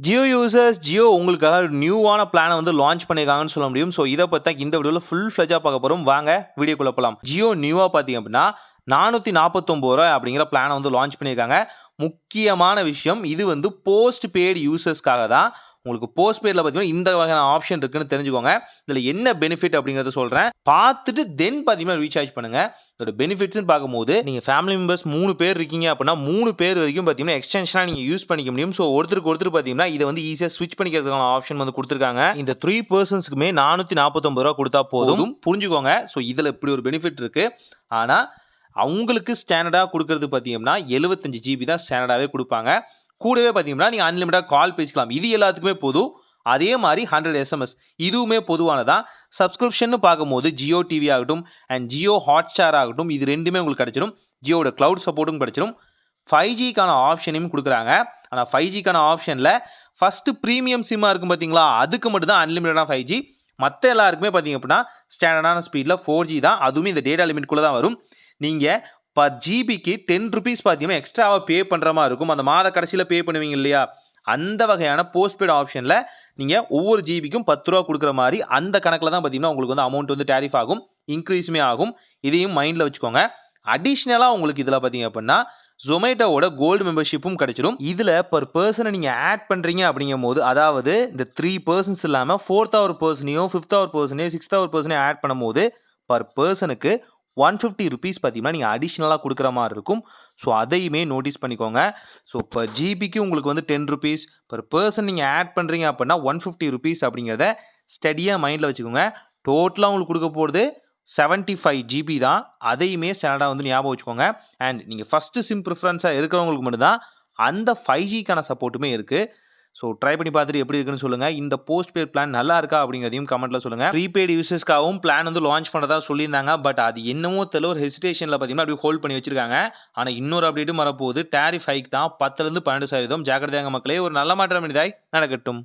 Jio users Jio உங்களுக்காக நியூவான பிளானை வந்து லான்ச் பண்ணியிருக்காங்கன்னு சொல்ல முடியும். ஸோ இதை பற்றி இந்த வீடியோவில் ஃபுல் ஃப்ளெஜாக பார்க்க போகிறோம். வாங்க வீடியோக்குள்ள போகலாம். ஜியோ நியூவாக பார்த்தீங்க அப்படின்னா ரூ. 449 அப்படிங்கிற பிளானை வந்து லான்ச் பண்ணியிருக்காங்க. முக்கியமான விஷயம் இது வந்து போஸ்ட் பெய்டு யூசர்ஸ்க்காக தான். உங்களுக்கு போஸ்ட் பெய்டில் பார்த்தீங்கன்னா இந்த வகையான ஆப்ஷன் இருக்குன்னு தெரிஞ்சுக்கோங்க. இதில் என்ன பெனிஃபிட் அப்படிங்கிறத சொல்கிறேன், பார்த்துட்டு தென் பார்த்தீங்கன்னா ரீசார்ஜ் பண்ணுங்கள். இதோட பெனிஃபிட்ஸ்னு பார்க்கும்போது நீங்கள் ஃபேமிலி மெம்பர்ஸ் 3 பேர் இருக்கீங்க அப்படின்னா 3 பேர் வரைக்கும் பார்த்தீங்கன்னா எக்ஸ்டென்ஷனாக நீங்கள் யூஸ் பண்ணிக்க முடியும். ஸோ ஒருத்தருக்கு ஒருத்தர் பார்த்தீங்கன்னா இதை வந்து ஈஸியாக ஸ்விட்ச் பண்ணிக்கிறதுக்கான ஆப்ஷன் வந்து கொடுத்துருக்காங்க. இந்த 3 பர்சன்ஸ்க்குமே ரூ. 449 கொடுத்தா போதும். புரிஞ்சுக்கோங்க. ஸோ இதில் இப்படி ஒரு பெனிஃபிட் இருக்குது. ஆனால் அவங்களுக்கு ஸ்டாண்டர்டாக கொடுக்கறது பார்த்தீங்கன்னா 75 GB தான் ஸ்டாண்டர்டாகவே கொடுப்பாங்க. கூடவே பார்த்தீங்கன்னா நீங்கள் அன்லிமிட்டட் கால் பேசிக்கலாம். இது எல்லாத்துக்குமே பொது. அதே மாதிரி 100 SMS இதுவுமே பொதுவானதான். சப்ஸ்கிரிப்ஷன் பார்க்கும்போது ஜியோ டிவி ஆகட்டும் அண்ட் ஜியோ ஹாட்ஸ்டார் ஆகட்டும், இது ரெண்டுமே உங்களுக்கு கிடைச்சிடும். ஜியோட கிளவுட் சப்போர்ட்டும் கிடைச்சிடும். 5Gக்கான ஆப்ஷனையும் கொடுக்குறாங்க. ஆனால் 5Gக்கான ஆப்ஷனில் ஃபஸ்ட்டு ப்ரீமியம் சிம்மாக இருக்கும் பார்த்தீங்களா, அதுக்கு மட்டும் தான் அன்லிமிட்டடான 5G. மற்ற எல்லாருக்குமே பார்த்தீங்க அப்படின்னா ஸ்டாண்டர்டான ஸ்பீடில் 4G தான். அதுவுமே இந்த டேட்டா லிமிட்குள்ளே தான் வரும். நீங்கள் பர் ஜிபிக்கு ₹10 பார்த்தீங்கன்னா எக்ஸ்ட்ராவாக பே பண்ணுற மாதிரி இருக்கும். அந்த மாத கடைசியில் பே பண்ணுவீங்க இல்லையா, அந்த வகையான போஸ்ட்பெய்ட் ஆப்ஷனில் நீங்கள் ஒவ்வொரு ஜிபிக்கும் ₹10 கொடுக்குற மாதிரி அந்த கணக்கில் தான் பார்த்தீங்கன்னா உங்களுக்கு வந்து அமௌண்ட் வந்து டேரிஃப் ஆகும், இன்க்ரீஸுமே ஆகும். இதையும் மைண்டில் வச்சுக்கோங்க. அடிஷ்னலாக உங்களுக்கு இதில் பார்த்தீங்க அப்படின்னா ஜொமேட்டோவோட கோல்டு மெம்பர்ஷிப்பும் கிடைச்சிடும். இதில் பர் பர்சனை நீங்கள் ஆட் பண்ணுறீங்க அப்படிங்கும் போது, அதாவது இந்த 3 பர்சன்ஸ் இல்லாமல் 4th ஒரு பர்சனையும் 5th ஒரு பர்சனையும் 6th ஒரு பர்சனையும் ஆட் பண்ணும்போது பர் பர்சனுக்கு ₹150 பார்த்தீங்கன்னா நீங்கள் அடிஷ்னலாக கொடுக்குற மாதிரி இருக்கும். ஸோ அதையுமே நோட்டீஸ் பண்ணிக்கோங்க. ஸோ பர் ஜிபிக்கு உங்களுக்கு வந்து ₹10 பர் பர்சன் நீங்கள் ஆட் பண்ணுறீங்க அப்படின்னா ₹150 அப்படிங்கிறத ஸ்டடியாக மைண்டில் வச்சுக்கோங்க. டோட்டலாக உங்களுக்கு கொடுக்க போகிறது 75 GB தான். அதையுமே ஸ்டாண்டர்டாக வந்து ஞாபகம் வச்சுக்கோங்க. அண்ட் நீங்கள் ஃபஸ்ட்டு சிம் ப்ரிஃபரன்ஸாக இருக்கிறவங்களுக்கு மட்டும்தான் அந்த 5Gக்கான சப்போர்ட்டுமே இருக்குது. ஸோ ட்ரை பண்ணி பார்த்துட்டு எப்படி இருக்குன்னு சொல்லுங்கள். இந்த போஸ்ட் பெய்ட் பிளான் நல்லா இருக்கா அப்படிங்கிறதையும் கமெண்ட்டில் சொல்லுங்கள். ப்ரீபெய்டு யூசர்ஸ்க்காகவும் பிளான் வந்து லான்ச் பண்ணுறதா சொல்லியிருந்தாங்க. பட் அது என்னமோ தெரியல, ஒரு ஹெசிடேஷனில் பார்த்தீங்கன்னா அப்படியே ஹோல்ட் பண்ணி வச்சிருக்காங்க. ஆனால் இன்னொரு அப்டேட்டும் வரப்போகுது. டேரிஃப் ஹைக் தான் 10% 12%. ஜாக்கிரதையாக மக்களே, ஒரு நல்ல மாற்றம் இதாய் நடக்கட்டும்.